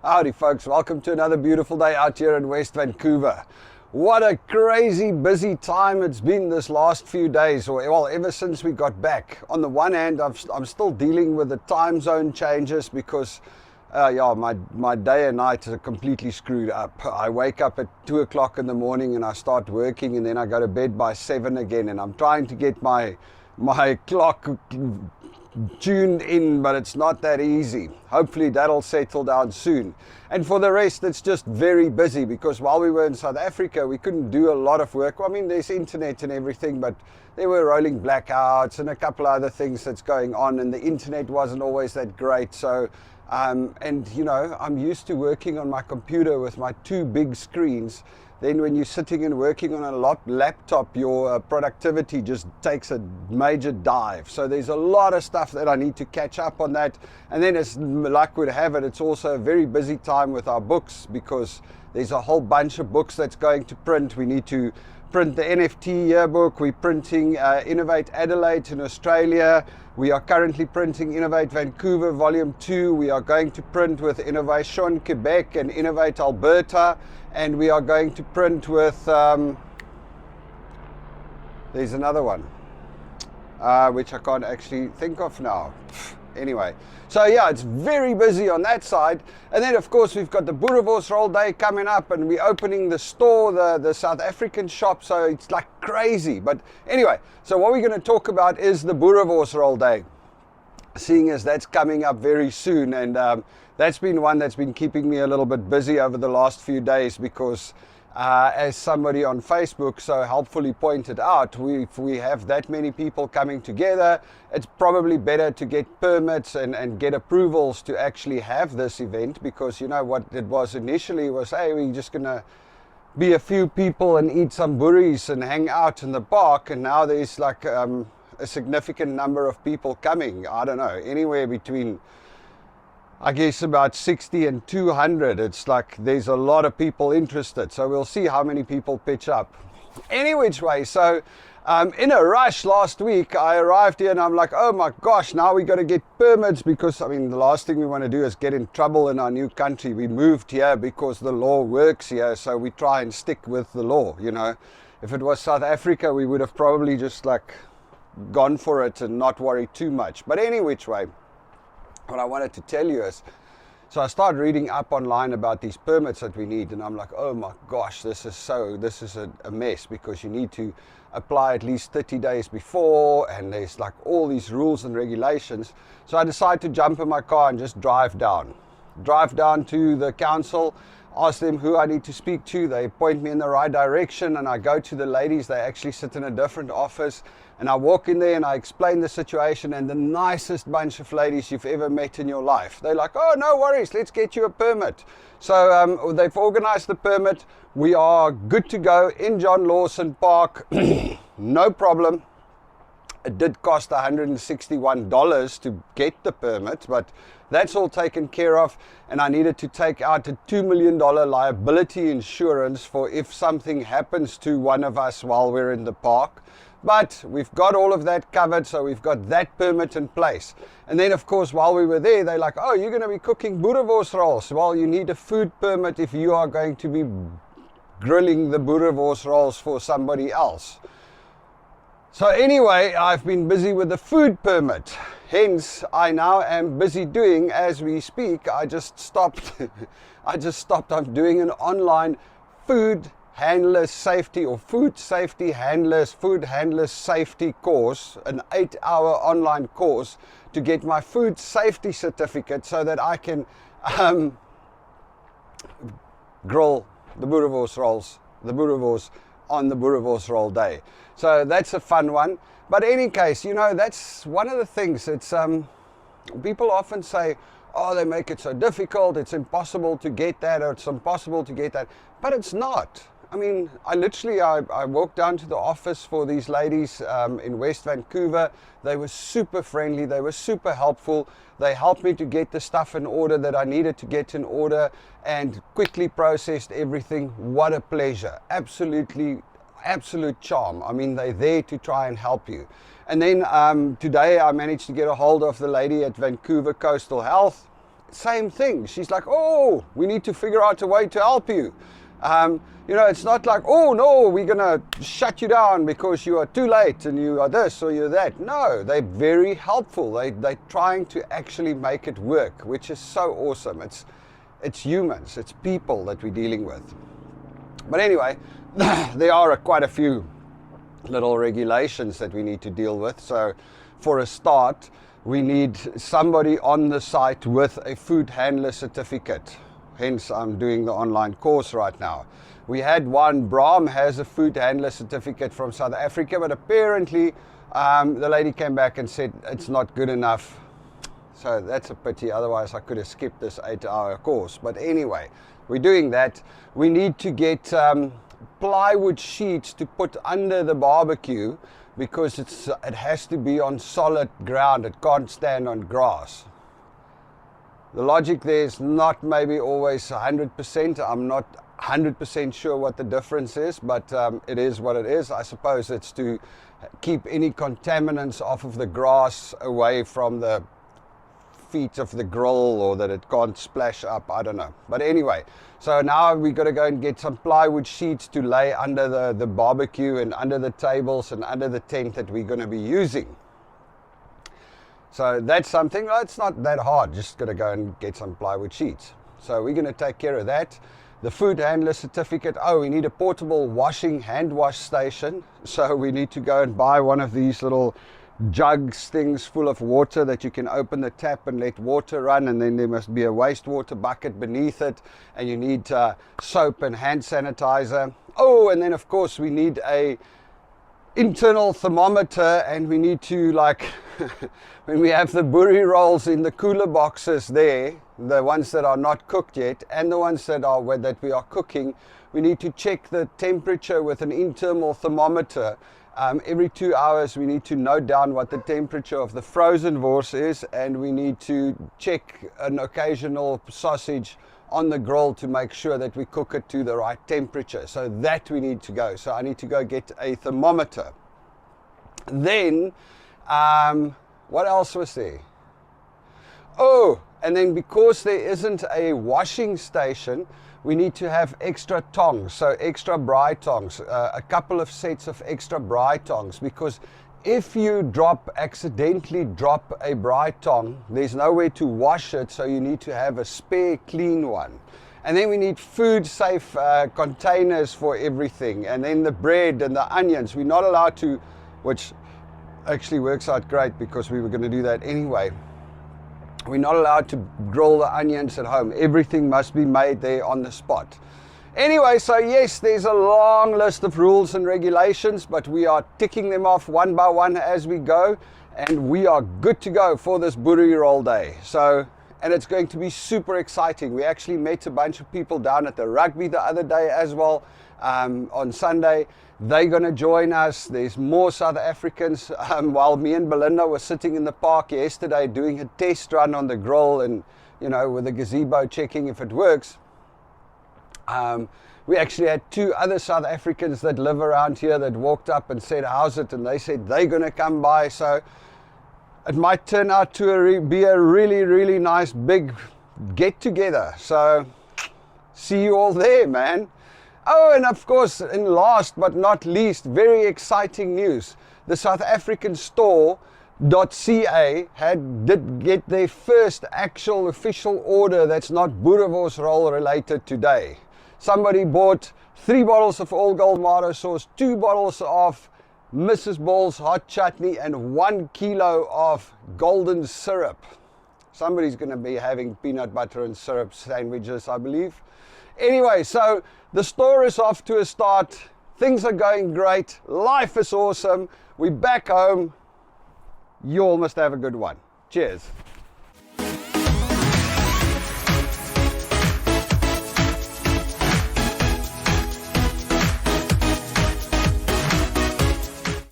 Howdy folks, welcome to another beautiful day out here in West Vancouver. What a crazy busy time it's been this last few days, or well, ever since we got back. On the one hand, I'm still dealing with the time zone changes because my day and night are completely screwed up. I wake up at 2 o'clock in the morning and I start working, and then I go to bed by 7 again, and I'm trying to get my clock tuned in, but it's not that easy. Hopefully that'll settle down soon. And for the rest, it's just very busy because while we were in South Africa, we couldn't do a lot of work. Well, I mean, there's internet and everything, but there were rolling blackouts and a couple other things that's going on, and the internet wasn't always that great. So and you know, I'm used to working on my computer with my two big screens. Then when you're sitting and working on a laptop, your productivity just takes a major dive. So there's a lot of stuff that I need to catch up on that. And then, as luck would have it, it's also a very busy time with our books because there's a whole bunch of books that's going to print. We need to print the NFT yearbook. We're printing Innovate Adelaide in Australia. We are currently printing Innovate Vancouver Volume 2. We are going to print with Innovation Quebec and Innovate Alberta. And we are going to print with, there's another one, which I can't actually think of now. Anyway, so yeah, it's very busy on that side. And then of course we've got the Boerie Day coming up, and we're opening the store, the South African shop, so it's like crazy. But anyway, so what we're going to talk about is the Boerie Day, seeing as that's coming up very soon. And that's been one that's been keeping me a little bit busy over the last few days because as somebody on Facebook so helpfully pointed out, if we have that many people coming together, it's probably better to get permits and get approvals to actually have this event, because you know what it was initially was, hey, we're just gonna be a few people and eat some boeries and hang out in the park, and now there's like a significant number of people coming. I don't know, anywhere between, I guess, about 60 and 200. It's like there's a lot of people interested, so we'll see how many people pitch up. Any which way, so in a rush last week, I arrived here and I'm like, oh my gosh, now we got to get permits, because I mean the last thing we want to do is get in trouble in our new country. We moved here because the law works here, so we try and stick with the law, you know. If it was South Africa, we would have probably just like gone for it and not worry too much. But any which way, what I wanted to tell you is, so I started reading up online about these permits that we need, and I'm like, oh my gosh, this is a mess, because you need to apply at least 30 days before, and there's like all these rules and regulations. So I decided to jump in my car and just drive down to the council, ask them who I need to speak to. They point me in the right direction, and I go to the ladies. They actually sit in a different office, and I walk in there and I explain the situation, and the nicest bunch of ladies you've ever met in your life. They're like, oh, no worries, let's get you a permit. So they've organized the permit. We are good to go in John Lawson Park. No problem. It did cost $161 to get the permit, but that's all taken care of. And I needed to take out a $2 million liability insurance for if something happens to one of us while we're in the park. But we've got all of that covered, so we've got that permit in place. And then, of course, while we were there, they're like, oh, you're going to be cooking boerewors rolls. Well, you need a food permit if you are going to be grilling the boerewors rolls for somebody else. So anyway, I've been busy with the food permit. Hence, I now am busy doing, as we speak, I just stopped. I'm doing an online food handlers safety, or food handlers safety course, an 8-hour online course to get my food safety certificate so that I can grill the boerewors rolls, on the Boerie Day. So that's a fun one. But in any case, you know, that's one of the things. It's people often say, oh, they make it so difficult, it's impossible to get that, or it's impossible to get that. But it's not. I mean, I walked down to the office for these ladies in West Vancouver. They were super friendly. They were super helpful. They helped me to get the stuff in order that I needed to get in order, and quickly processed everything. What a pleasure. Absolute charm. I mean, they're there to try and help you. And then today I managed to get a hold of the lady at Vancouver Coastal Health, same thing. She's like, oh, we need to figure out a way to help you. You know, it's not like, oh no, we're gonna shut you down because you are too late and you are this or you're that. No, they're very helpful. They're trying to actually make it work, which is so awesome. It's humans, it's people that we're dealing with. But anyway, there are quite a few little regulations that we need to deal with. So for a start, we need somebody on the site with a food handler certificate. Hence, I'm doing the online course right now. We had one, Brahm has a food handler certificate from South Africa, but apparently the lady came back and said it's not good enough. So that's a pity, otherwise I could have skipped this 8-hour course. But anyway, we're doing that. We need to get plywood sheets to put under the barbecue because it has to be on solid ground. It can't stand on grass. The logic there is not maybe always 100%. I'm not 100% sure what the difference is, but it is what it is. I suppose it's to keep any contaminants off of the grass away from the feet of the grill, or that it can't splash up. I don't know. But anyway, so now we've got to go and get some plywood sheets to lay under the barbecue and under the tables and under the tent that we're going to be using. So that's something. Well, it's not that hard. Just got to go and get some plywood sheets. So we're going to take care of that. The food handler certificate. Oh, we need a portable hand wash station. So we need to go and buy one of these little jugs things full of water that you can open the tap and let water run, and then there must be a wastewater bucket beneath it, and you need soap and hand sanitizer. Oh, and then of course we need a internal thermometer, and we need to, like, when we have the boerie rolls in the cooler boxes there, the ones that are not cooked yet and the ones that we are cooking, we need to check the temperature with an internal thermometer. Every 2 hours we need to note down what the temperature of the frozen wors is, and we need to check an occasional sausage on the grill to make sure that we cook it to the right temperature. So that we need to go. So I need to go get a thermometer. Then, what else was there? Oh, and then because there isn't a washing station, we need to have extra tongs, so extra braai tongs, a couple of sets of extra braai tongs, because if you accidentally drop a braai tong, there's nowhere to wash it, so you need to have a spare clean one. And then we need food safe containers for everything, and then the bread and the onions. We're not allowed to, which actually works out great because we were going to do that anyway. We're not allowed to grill the onions at home. Everything must be made there on the spot. Anyway, so yes, there's a long list of rules and regulations, but we are ticking them off one by one as we go, and we are good to go for this boerie roll day. So, and it's going to be super exciting. We actually met a bunch of people down at the rugby the other day as well, on Sunday. They're going to join us. There's more South Africans. While me and Belinda were sitting in the park yesterday doing a test run on the grill and, you know, with the gazebo checking if it works, we actually had 2 other South Africans that live around here that walked up and said, how's it? And they said they're going to come by. So it might turn out to be a really, really nice big get together. So see you all there, man. Oh, and of course, and last but not least, very exciting news. The South African store.ca did get their first actual official order that's not boerewors roll related today. Somebody bought 3 bottles of all gold tomato sauce, 2 bottles of Mrs. Ball's hot chutney, and 1 kilo of golden syrup. Somebody's going to be having peanut butter and syrup sandwiches, I believe. Anyway, so the store is off to a start. Things are going great. Life is awesome. We're back home. You all must have a good one. Cheers.